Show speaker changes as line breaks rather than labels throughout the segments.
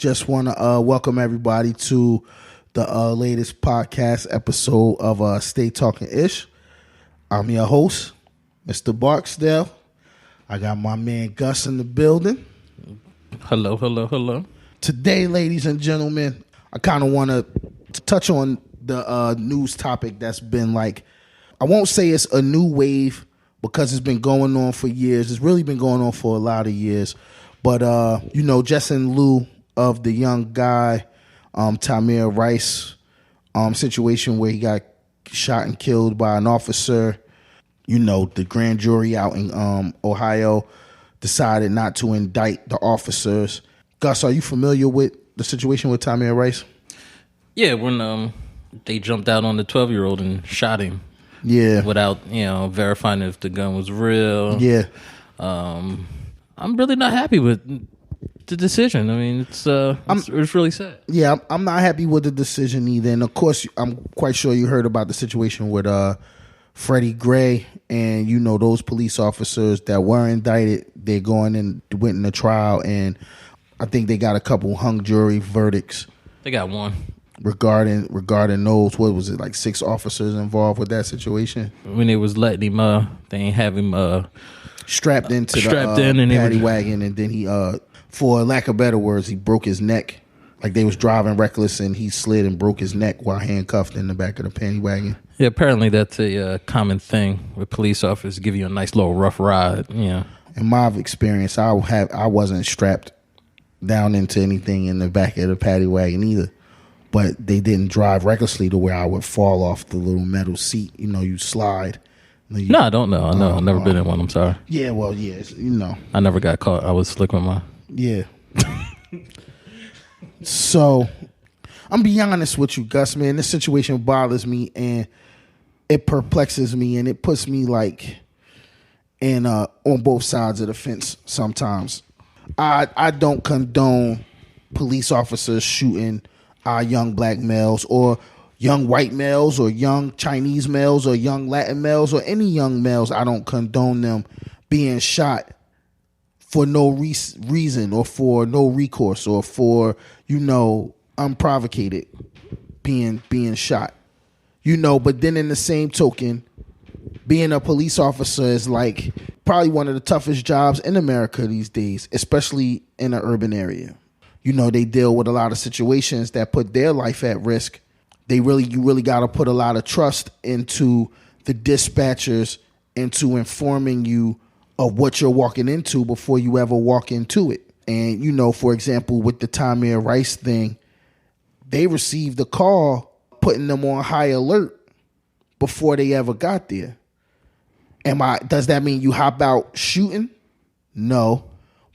Just want to welcome everybody to the latest podcast episode of Stay Talking Ish. I'm your host, Mr. Barksdale. I got my man Gus in the building.
Hello.
Today, ladies and gentlemen, I kind of want to touch on the news topic that's been like, I won't say it's a new wave because it's been going on for years. It's really been going on for a lot of years. But, just in lieu of the young guy, Tamir Rice situation where he got shot and killed by an officer, the grand jury out in Ohio decided not to indict the officers. Gus, are you familiar with the situation with Tamir Rice?
Yeah, when they jumped out on the 12-year-old and shot him.
Yeah.
Without, verifying if the gun was real.
Yeah.
I'm really not happy with the decision. I mean, it's really sad.
Yeah, I'm not happy with the decision either. And of course, I'm quite sure you heard about the situation with Freddie Gray and, those police officers that were indicted. They went in the trial, and I think they got a couple hung jury verdicts.
They got one.
Regarding those, what was it, like 6 officers involved with that situation?
When they was letting him, they ain't have him
strapped into
the
paddy wagon, and then he, for lack of better words, he broke his neck. Like they was driving reckless, and he slid and broke his neck while handcuffed in the back of the paddy wagon.
Yeah, apparently that's a common thing with police officers, give you a nice little rough ride. Yeah.
In my experience, I wasn't strapped down into anything in the back of the paddy wagon either. But they didn't drive recklessly to where I would fall off the little metal seat. You slide.
No, I don't know. I've never been in one. I'm sorry.
Yeah, well, yeah,
I never got caught. I was slick with mine.
Yeah. So, I'm be honest with you, Gus, man. This situation bothers me, and it perplexes me, and it puts me like in on both sides of the fence sometimes. I don't condone police officers shooting young black males or young white males or young Chinese males or young Latin males or any young males. I don't condone them being shot for no reason or for no recourse or for, unprovocated being shot. But then in the same token, being a police officer is like probably one of the toughest jobs in America these days, especially in an urban area. They deal with a lot of situations that put their life at risk. You really got to put a lot of trust into the dispatchers, into informing you of what you're walking into before you ever walk into it. And, for example, with the Tamir Rice thing, they received a call putting them on high alert before they ever got there. Does that mean you hop out shooting? No.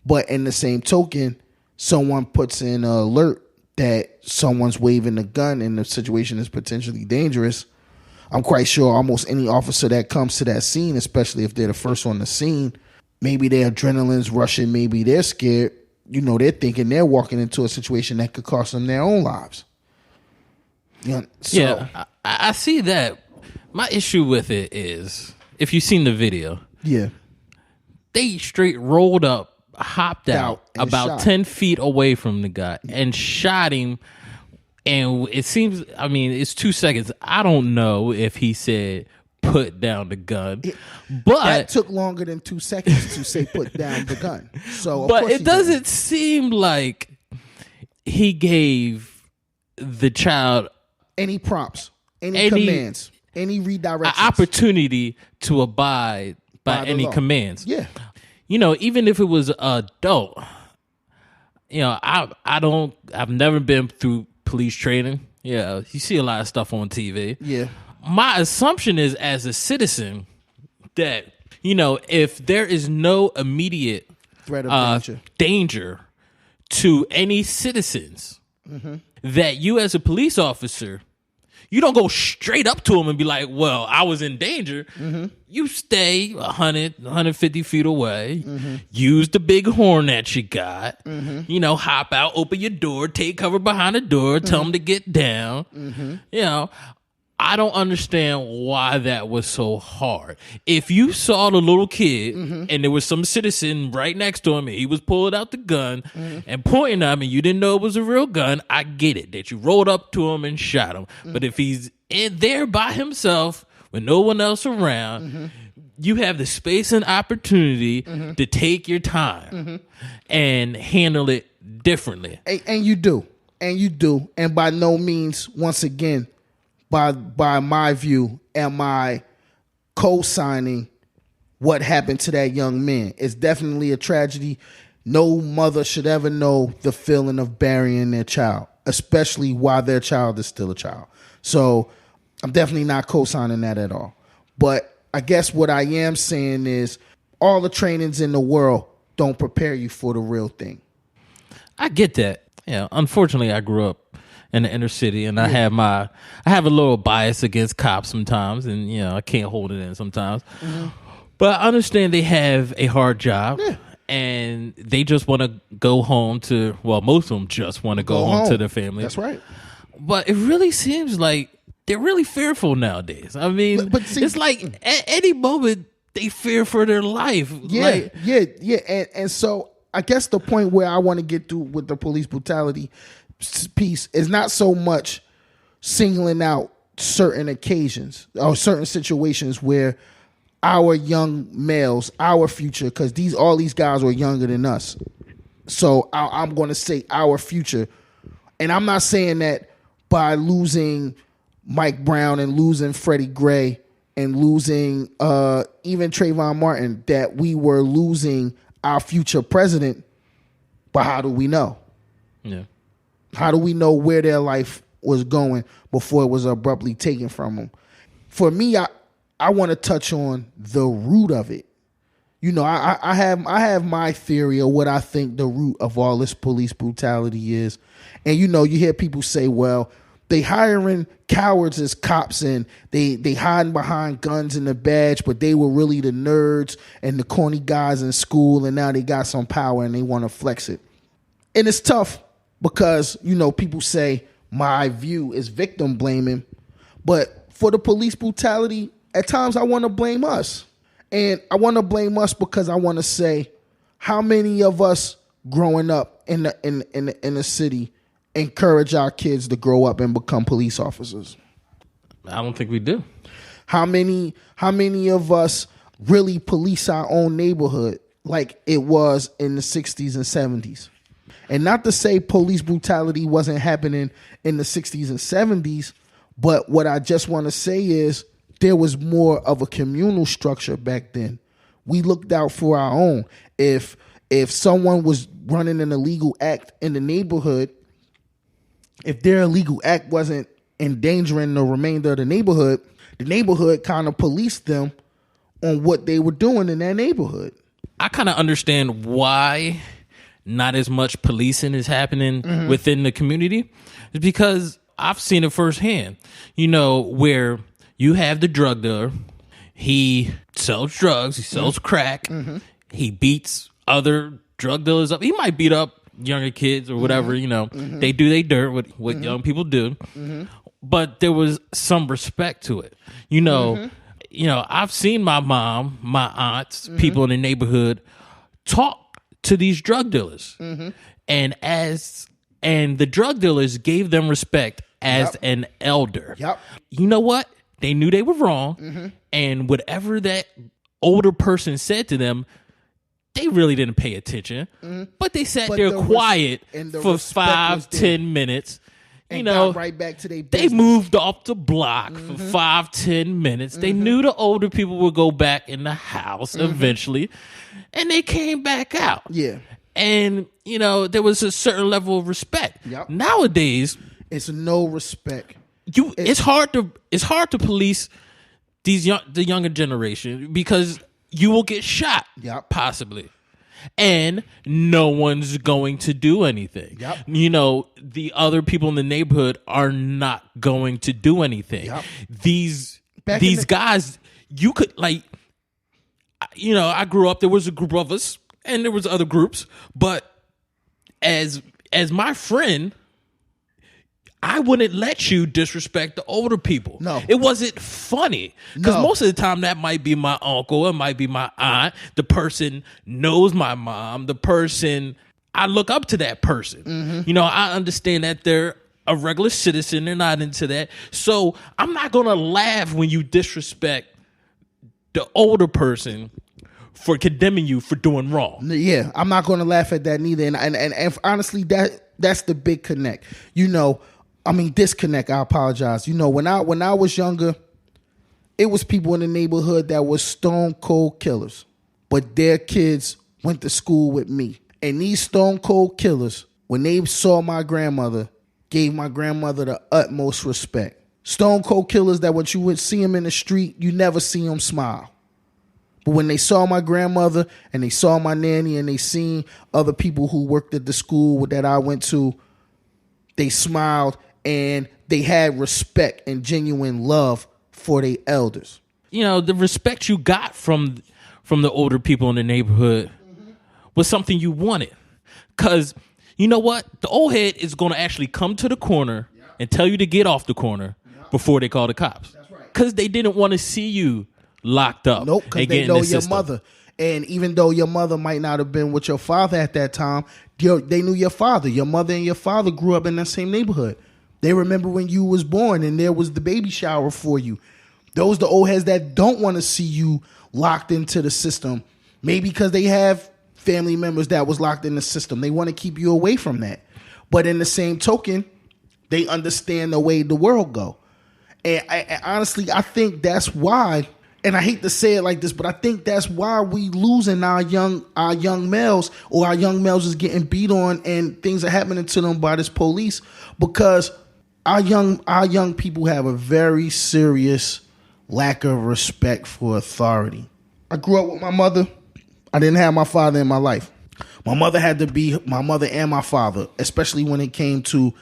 But in the same token, someone puts in an alert that someone's waving a gun and the situation is potentially dangerous. I'm quite sure almost any officer that comes to that scene, especially if they're the first on the scene, maybe their adrenaline's rushing, maybe they're scared. They're thinking they're walking into a situation that could cost them their own lives.
Yeah, I see that. My issue with it is, if you've seen the video,
yeah, they
straight rolled up, hopped out about
shot.
10 feet away from the guy and shot him. And it seems, it's 2 seconds. I don't know if he said put down the gun, but
that took longer than 2 seconds to say put down the gun. So,
but it doesn't seem like he gave the child
any prompts, any commands, any redirections,
an opportunity to abide by any
law.
commands.
Yeah.
Even if it was an adult, I've never been through police training. Yeah, you see a lot of stuff on TV.
Yeah.
My assumption is, as a citizen, that, if there is no immediate
threat of
danger to any citizens, that you as a police officer, you don't go straight up to them and be like, well, I was in danger. You stay 100, 150 feet away, use the big horn that you got, hop out, open your door, take cover behind the door, tell them to get down. I don't understand why that was so hard. If you saw the little kid and there was some citizen right next to him and he was pulling out the gun and pointing at him and you didn't know it was a real gun, I get it that you rolled up to him and shot him. But if he's in there by himself with no one else around, you have the space and opportunity to take your time and handle it differently.
And you do. And by no means, once again, by my view, am I co-signing what happened to that young man. It's definitely a tragedy. No mother should ever know the feeling of burying their child, especially while their child is still a child. So I'm definitely not co-signing that at all. But I guess what I am saying is all the trainings in the world don't prepare you for the real thing.
I get that. Yeah, unfortunately, I grew up in the inner city, and I have a little bias against cops sometimes, and I can't hold it in sometimes. But I understand they have a hard job, and they just want to go home to. Well, most of them just want to go home to their family.
That's right.
But it really seems like they're really fearful nowadays. I mean, but see, it's like at any moment they fear for their life.
Yeah, and so I guess the point where I want to get to with the police brutality piece is not so much singling out certain occasions or certain situations where our young males, our future, because all these guys were younger than us. So I'm going to say our future. And I'm not saying that by losing Mike Brown and losing Freddie Gray and losing even Trayvon Martin that we were losing our future president. But how do we know?
Yeah.
How do we know where their life was going before it was abruptly taken from them? For me, I want to touch on the root of it. I have my theory of what I think the root of all this police brutality is. And you hear people say, well, they hiring cowards as cops and they hiding behind guns and the badge, but they were really the nerds and the corny guys in school, and now they got some power and they want to flex it. And it's tough because, people say my view is victim blaming, but for the police brutality, at times I want to blame us. And I want to blame us because I want to say how many of us growing up in the city encourage our kids to grow up and become police officers?
I don't think we do.
How many of us really police our own neighborhood like it was in the 60s and 70s? And not to say police brutality wasn't happening in the 60s and 70s, but what I just want to say is there was more of a communal structure back then. We looked out for our own. If someone was running an illegal act in the neighborhood, if their illegal act wasn't endangering the remainder of the neighborhood kind of policed them on what they were doing in that neighborhood.
I kind of understand why not as much policing is happening within the community. It's because I've seen it firsthand, where you have the drug dealer, he sells drugs, he sells crack, he beats other drug dealers up. He might beat up younger kids or whatever, they do their dirt with what young people do. But there was some respect to it. I've seen my mom, my aunts, people in the neighborhood talk to these drug dealers. And the drug dealers gave them respect as an elder. You know what? They knew they were wrong. And whatever that older person said to them, they really didn't pay attention, but they sat there quiet for 5-10 minutes.
Got right back to their business.
They moved off the block for 5-10 minutes. They knew the older people would go back in the house eventually, and they came back out.
Yeah,
and there was a certain level of respect. Nowadays,
it's no respect.
It's hard to police the younger generation because you will get shot, possibly. And no one's going to do anything. The other people in the neighborhood are not going to do anything. These guys, you could I grew up, there was a group of us and there was other groups, but as my friend, I wouldn't let you disrespect the older people.
No.
It wasn't funny. Because
No.
most of the time that might be my uncle, it might be my aunt. The person knows my mom. The person, I look up to that person.
Mm-hmm.
You know, I understand that they're a regular citizen. They're not into that. So I'm not going to laugh when you disrespect the older person for condemning you for doing wrong.
Yeah, I'm not going to laugh at that neither. And honestly, that's the big connect. You know, I mean, disconnect. I apologize. You know, when I was younger, it was people in the neighborhood that were stone cold killers, but their kids went to school with me. And these stone cold killers, when they saw my grandmother, gave my grandmother the utmost respect. Stone cold killers that when you would see them in the street, you never see them smile. But when they saw my grandmother and they saw my nanny and they seen other people who worked at the school that I went to, they smiled and they had respect and genuine love for their elders.
You know, the respect you got from the older people in the neighborhood was something you wanted. Because you know what? The old head is going to actually come to the corner and tell you to get off the corner before they call the cops.
That's right.
Because they didn't want to see you locked up.
Nope, because they know your mother. And even though your mother might not have been with your father at that time, they knew your father. Your mother and your father grew up in that same neighborhood. They remember when you was born and there was the baby shower for you. Those the old heads that don't want to see you locked into the system. Maybe because they have family members that was locked in the system. They want to keep you away from that. But in the same token, they understand the way the world go. And honestly, I think that's why, and I hate to say it like this, but I think that's why we losing our young males, or our young males is getting beat on and things are happening to them by this police, because our young people have a very serious lack of respect for authority. I grew up with my mother. I didn't have my father in my life. My mother had to be my mother and my father, especially when it came to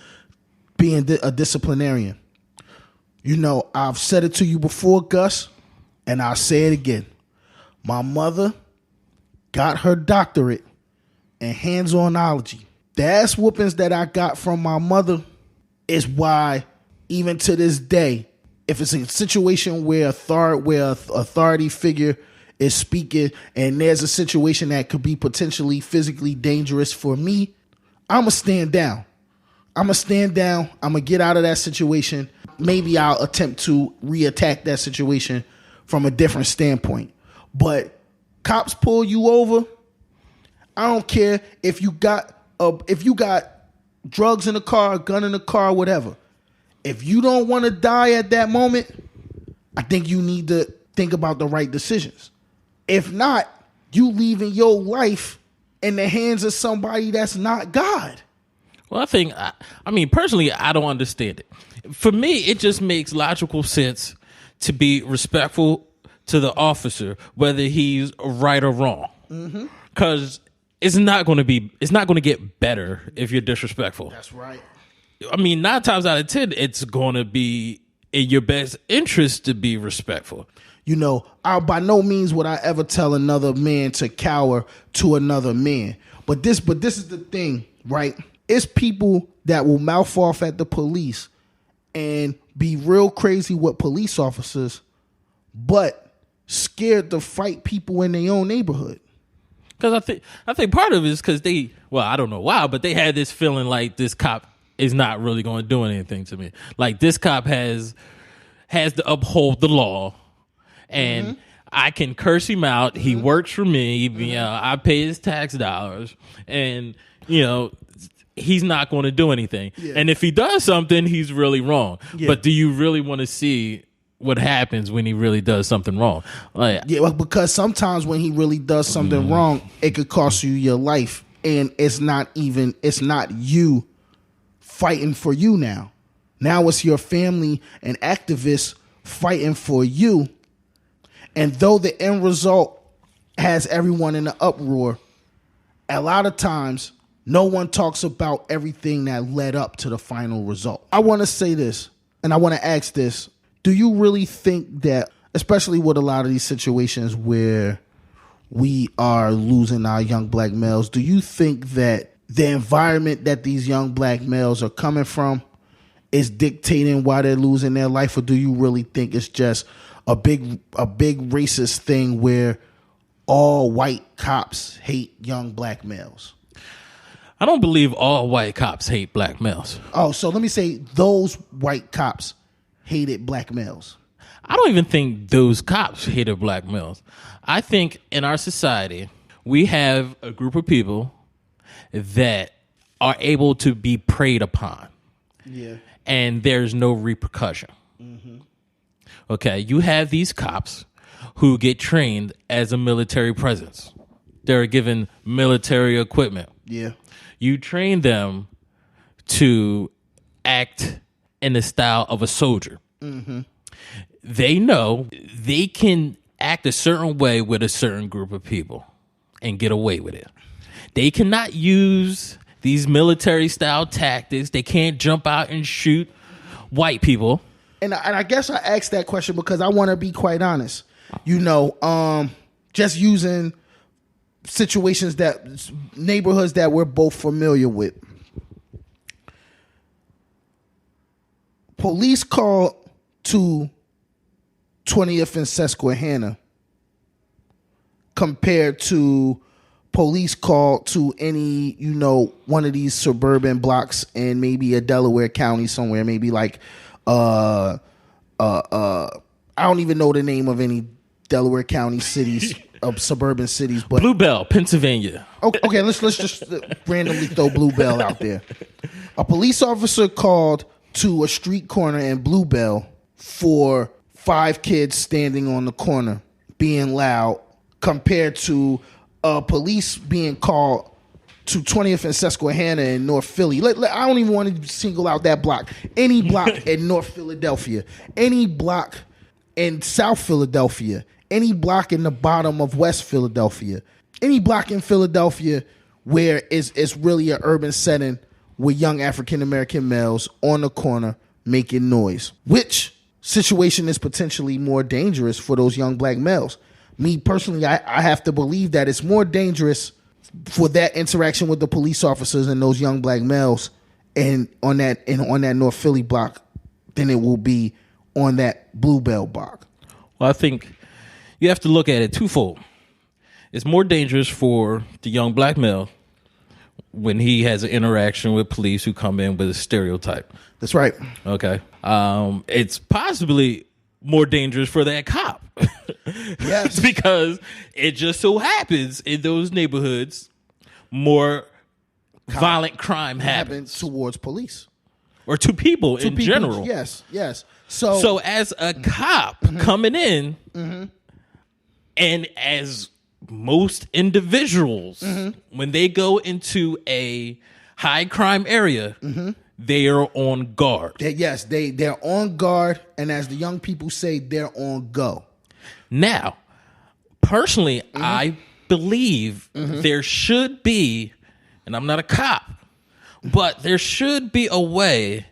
being a disciplinarian. You know, I've said it to you before, Gus, and I'll say it again. My mother got her doctorate in hands-on ology. The ass whoopings that I got from my mother is why, even to this day, if it's a situation where authority figure is speaking and there's a situation that could be potentially physically dangerous for me, I'm going to stand down. I'm going to get out of that situation. Maybe I'll attempt to reattack that situation from a different standpoint. But cops pull you over, I don't care if you got drugs in the car, a gun in the car, whatever. If you don't want to die at that moment, I think you need to think about the right decisions. If not, you leaving your life in the hands of somebody that's not God.
Well, I mean, personally, I don't understand it. For me, it just makes logical sense to be respectful to the officer, whether he's right or wrong. Because it's not going to get better if you're disrespectful.
That's right.
I mean, 9 times out of 10, it's going to be in your best interest to be respectful.
You know, by no means would I ever tell another man to cower to another man. But this is the thing, right? It's people that will mouth off at the police and be real crazy with police officers, but scared to fight people in their own neighborhood.
Because I think part of it is because I don't know why, but they had this feeling like this cop is not really going to do anything to me. Like, this cop has to uphold the law, and I can curse him out. He works for me. You know, I pay his tax dollars, and you know, he's not going to do anything. Yeah. And if he does something, he's really wrong. Yeah. But do you really want to see what happens when he really does something wrong?
Yeah, because sometimes when he really does something wrong, it could cost you your life, and it's not you fighting for you now. Now it's your family and activists fighting for you. And though the end result has everyone in an uproar, a lot of times no one talks about everything that led up to the final result. I want to say this, and I want to ask this. Do you really think that, especially with a lot of these situations where we are losing our young black males, do you think that the environment that these young black males are coming from is dictating why they're losing their life, or do you really think it's just a big racist thing where all white cops hate young black males?
I don't believe all white cops hate black males.
Oh, so let me say those white cops hated black males.
I don't even think those cops hated black males. I think in our society, we have a group of people that are able to be preyed upon.
Yeah.
And there's no repercussion. Mm-hmm. Okay, you have these cops who get trained as a military presence. They're given military equipment.
Yeah.
You train them to act in the style of a soldier. Mm-hmm. They know they can act a certain way with a certain group of people and get away with it. They cannot use these military style tactics. They can't jump out and shoot white people.
And I guess I asked that question because I want to be quite honest. Just using situations neighborhoods that we're both familiar with. Police call to 20th and Susquehanna compared to police call to any, one of these suburban blocks in maybe a Delaware County somewhere, maybe like I don't even know the name of any Delaware County cities of suburban cities, but
Bluebell, Pennsylvania.
Okay, let's just randomly throw Bluebell out there. A police officer called to a street corner in Bluebell for 5 kids standing on the corner being loud, compared to police being called to 20th and Susquehanna in North Philly. I don't even want to single out that block. Any block in North Philadelphia, any block in South Philadelphia, any block in the bottom of West Philadelphia, any block in Philadelphia where it's really an urban setting with young African-American males on the corner making noise. Which situation is potentially more dangerous for those young black males? Me personally, I have to believe that it's more dangerous for that interaction with the police officers and those young black males and on that North Philly block than it will be on that Bluebell block.
Well, I think you have to look at it twofold. It's more dangerous for the young black male when he has an interaction with police who come in with a stereotype.
That's right.
Okay. It's possibly more dangerous for that cop.
Yes.
Because it just so happens in those neighborhoods more violent crime happens
towards police.
Or to people in general.
Yes.
So as a cop coming in, and as most individuals, when they go into a high crime area, they are on guard.
They're on guard, and as the young people say, they're on go.
Now, personally, I believe there should be, and I'm not a cop, but there should be a way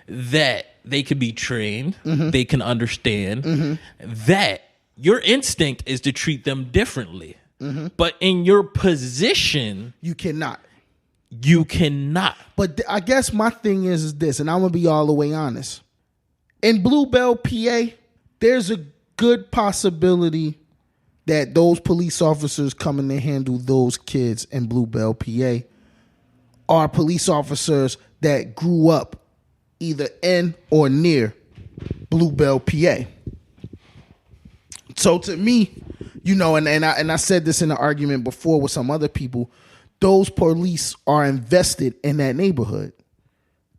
that they can be trained, they can understand that your instinct is to treat them differently. But in your position,
you cannot. But I guess my thing is this, and I'm going to be all the way honest. In Bluebell, PA, there's a good possibility that those police officers coming to handle those kids in Bluebell, PA, are police officers that grew up either in or near Bluebell, PA. So to me, and I said this in an argument before with some other people, those police are invested in that neighborhood.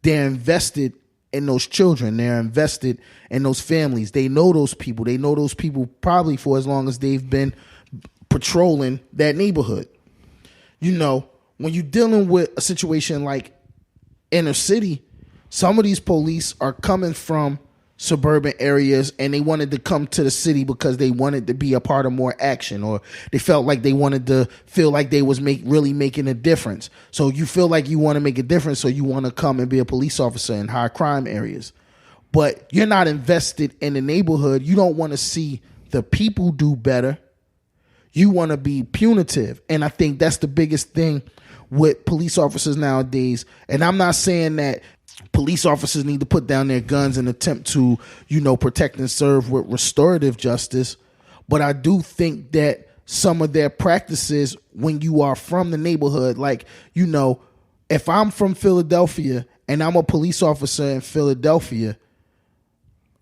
They're invested in those children. They're invested in those families. They know those people. They know those people probably for as long as they've been patrolling that neighborhood. When you're dealing with a situation like inner city, some of these police are coming from suburban areas and they wanted to come to the city because they wanted to be a part of more action, or they felt like they wanted to feel like they was really making a difference. So you feel like you want to make a difference, so you want to come and be a police officer in high crime areas. But you're not invested in the neighborhood. You don't want to see the people do better. You want to be punitive. And I think that's the biggest thing with police officers nowadays. And I'm not saying that police officers need to put down their guns and attempt to, protect and serve with restorative justice. But I do think that some of their practices, when you are from the neighborhood, like, if I'm from Philadelphia and I'm a police officer in Philadelphia,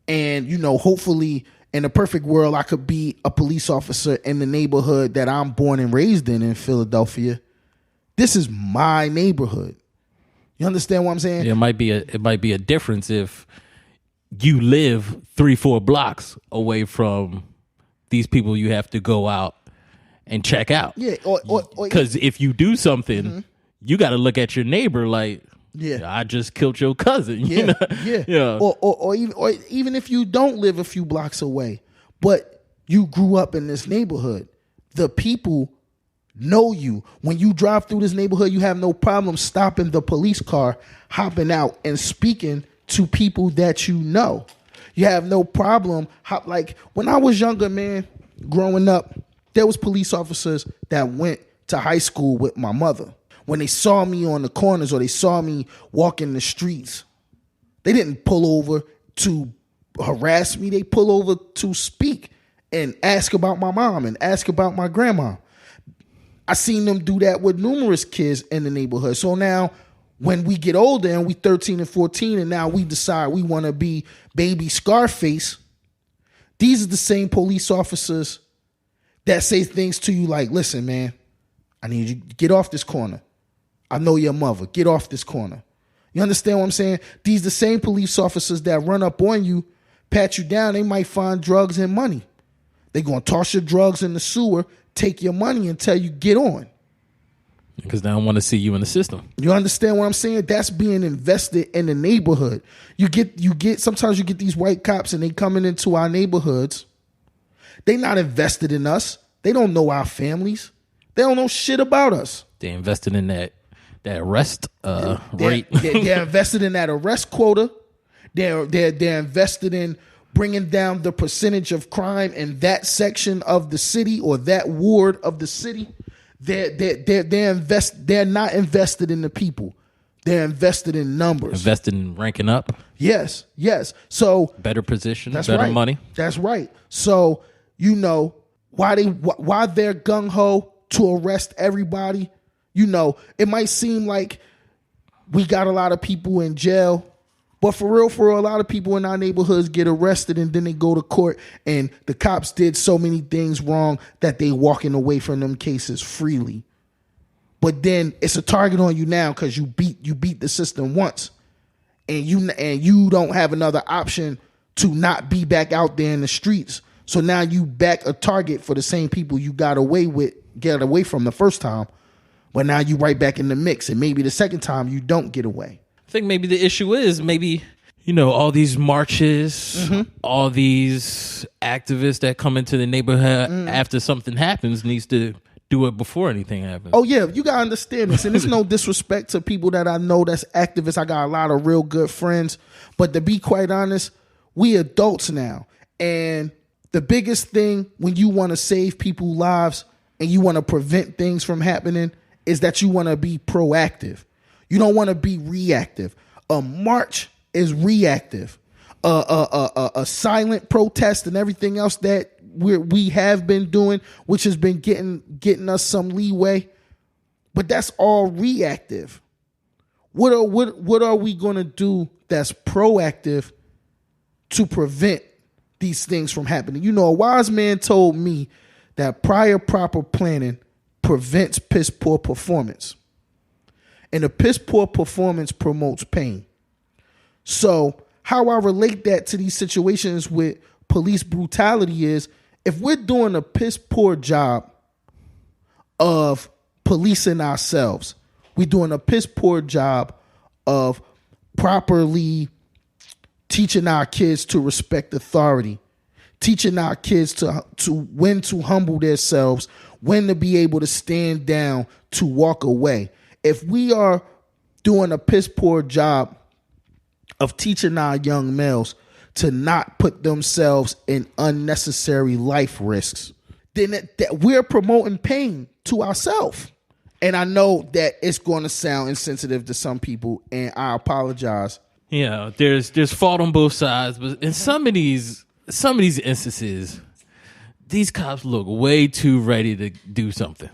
and, hopefully in a perfect world, I could be a police officer in the neighborhood that I'm born and raised in Philadelphia. This is my neighborhood. You understand what I'm saying?
It might be a difference if you live 3-4 blocks away from these people you have to go out and check out.
Yeah.
Because if you do something, you got to look at your neighbor like, I just killed your cousin.
Yeah.
Yeah.
Or even if you don't live a few blocks away, but you grew up in this neighborhood, the people know you. When you drive through this neighborhood, you have no problem stopping the police car, hopping out and speaking to people that you know. You have no problem. Like when I was younger, man, growing up, there was police officers that went to high school with my mother. When they saw me on the corners or they saw me walking the streets, they didn't pull over to harass me. They pull over to speak and ask about my mom and ask about my grandma. I seen them do that with numerous kids in the neighborhood. So now when we get older and we 13 and 14 and now we decide we want to be baby Scarface, these are the same police officers that say things to you like, listen, man, I need you to get off this corner. I know your mother. Get off this corner. You understand what I'm saying? These the same police officers that run up on you, pat you down, they might find drugs and money. They're going to toss your drugs in the sewer, take your money and tell you get on.
Because they don't want to see you in the system.
You understand what I'm saying? That's being invested in the neighborhood. Sometimes you get these white cops and they coming into our neighborhoods. They not invested in us. They don't know our families. They don't know shit about us.
They invested in that arrest rate.
They're invested in that arrest quota. They're invested in bringing down the percentage of crime in that section of the city or that ward of the city. They're not invested in the people. They're invested in numbers.
Invested in ranking up.
Yes. So
better position,
that's
better
right.
money.
That's right. So why they're gung ho to arrest everybody. It might seem like we got a lot of people in jail, but for real, a lot of people in our neighborhoods get arrested and then they go to court and the cops did so many things wrong that they walking away from them cases freely. But then it's a target on you now because you beat the system once, and you don't have another option to not be back out there in the streets. So now you back a target for the same people you get away from the first time, but now you right back in the mix, and maybe the second time you don't get away.
I think maybe the issue is all these marches, all these activists that come into the neighborhood after something happens needs to do it before anything happens.
Oh yeah, you gotta understand this, and it's no disrespect to people that I know that's activists. I got a lot of real good friends, but to be quite honest, we adults now, and the biggest thing when you want to save people's lives and you want to prevent things from happening is that you want to be proactive. You don't want to be reactive. A march is reactive. A silent protest and everything else that we have been doing, which has been getting us some leeway, but that's all reactive. What are we going to do that's proactive to prevent these things from happening? A wise man told me that prior proper planning prevents piss poor performance. And a piss poor performance promotes pain. So how I relate that to these situations with police brutality is, if we're doing a piss poor job of policing ourselves, we're doing a piss poor job of properly teaching our kids to respect authority, teaching our kids to when to humble themselves, when to be able to stand down, to walk away. If we are doing a piss poor job of teaching our young males to not put themselves in unnecessary life risks, then that we're promoting pain to ourselves. And I know that it's going to sound insensitive to some people, and I apologize.
You know, there's fault on both sides, but in some of these instances, these cops look way too ready to do something.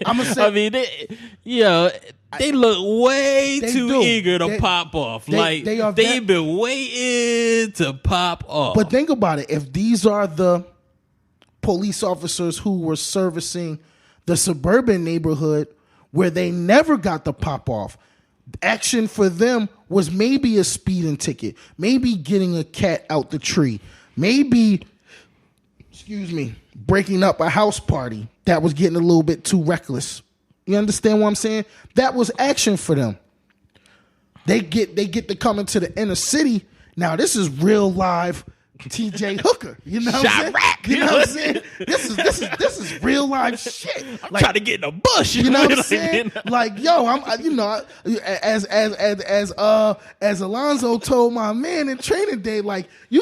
I'm gonna say,
I mean, they look way too eager to pop off. They've been waiting to pop off.
But think about it. If these are the police officers who were servicing the suburban neighborhood where they never got the pop off, action for them was maybe a speeding ticket, maybe getting a cat out the tree, maybe, breaking up a house party that was getting a little bit too reckless. You understand what I'm saying? That was action for them. They get to come into the inner city. Now this is real live TJ Hooker. You know what I'm saying? You know what I'm saying? This is real life shit.
I'm trying to get in the bush.
You know what I'm saying? Like, yo, as Alonzo told my man in training day, like, he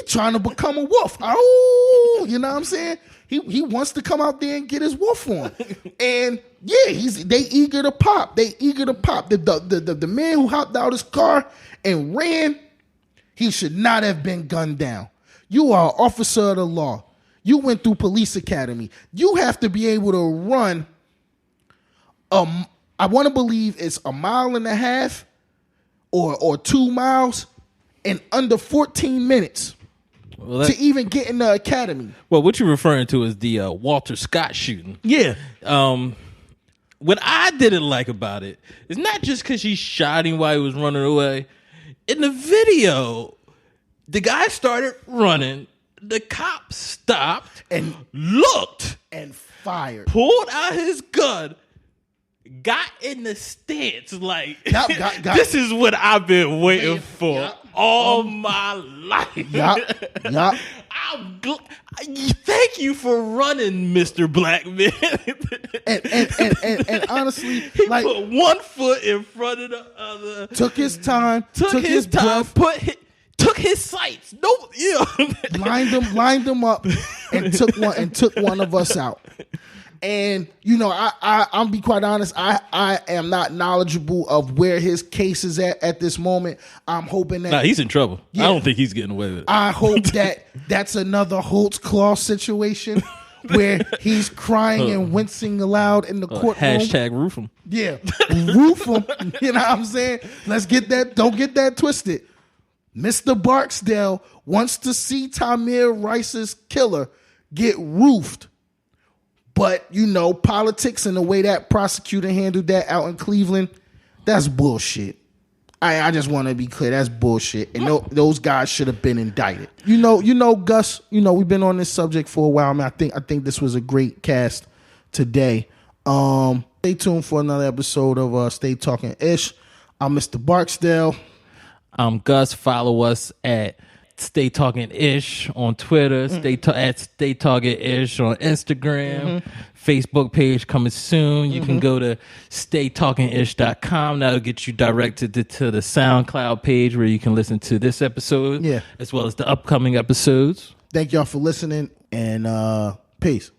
trying to become a wolf. Oh, you know what I'm saying? He wants to come out there and get his wolf on. And yeah, they eager to pop. The man who hopped out his car and ran, he should not have been gunned down. You are an officer of the law. You went through police academy. You have to be able to run, I want to believe it's 1.5 miles or 2 miles in under 14 minutes to even get in the academy.
Well, what you're referring to is the Walter Scott shooting.
Yeah.
What I didn't like about it is not just because he shot him while he was running away. In the video, the guy started running. The cop stopped and looked
and fired.
Pulled out his gun. Got in the stance like, this is what I've been waiting for all my life. Thank you for running, Mr. Black Man.
and honestly,
he put one foot in front of the other.
Took his time. Took his time.
Took his sights.
Lined them up and took one of us out. And I'll be quite honest. I am not knowledgeable of where his case is at this moment. I'm hoping that
he's in trouble. Yeah, I don't think he's getting away with it.
I hope that's another Holtz Claw situation where he's crying and wincing aloud in the courtroom.
Hashtag roof him.
Yeah, roof him. You know what I'm saying? Let's get that. Don't get that twisted. Mr. Barksdale wants to see Tamir Rice's killer get roofed. But, politics and the way that prosecutor handled that out in Cleveland, that's bullshit. I just want to be clear. That's bullshit. And those guys should have been indicted. Gus, we've been on this subject for a while. I mean, I think this was a great cast today. Stay tuned for another episode of Stay Talking Ish. I'm Mr. Barksdale.
I'm Gus. Follow us at Stay Talking Ish on Twitter, at Stay Talking Ish on Instagram, Facebook page coming soon. You can go to staytalkingish.com. That'll get you directed to the SoundCloud page where you can listen to this episode, as well as the upcoming episodes.
Thank y'all for listening, and peace.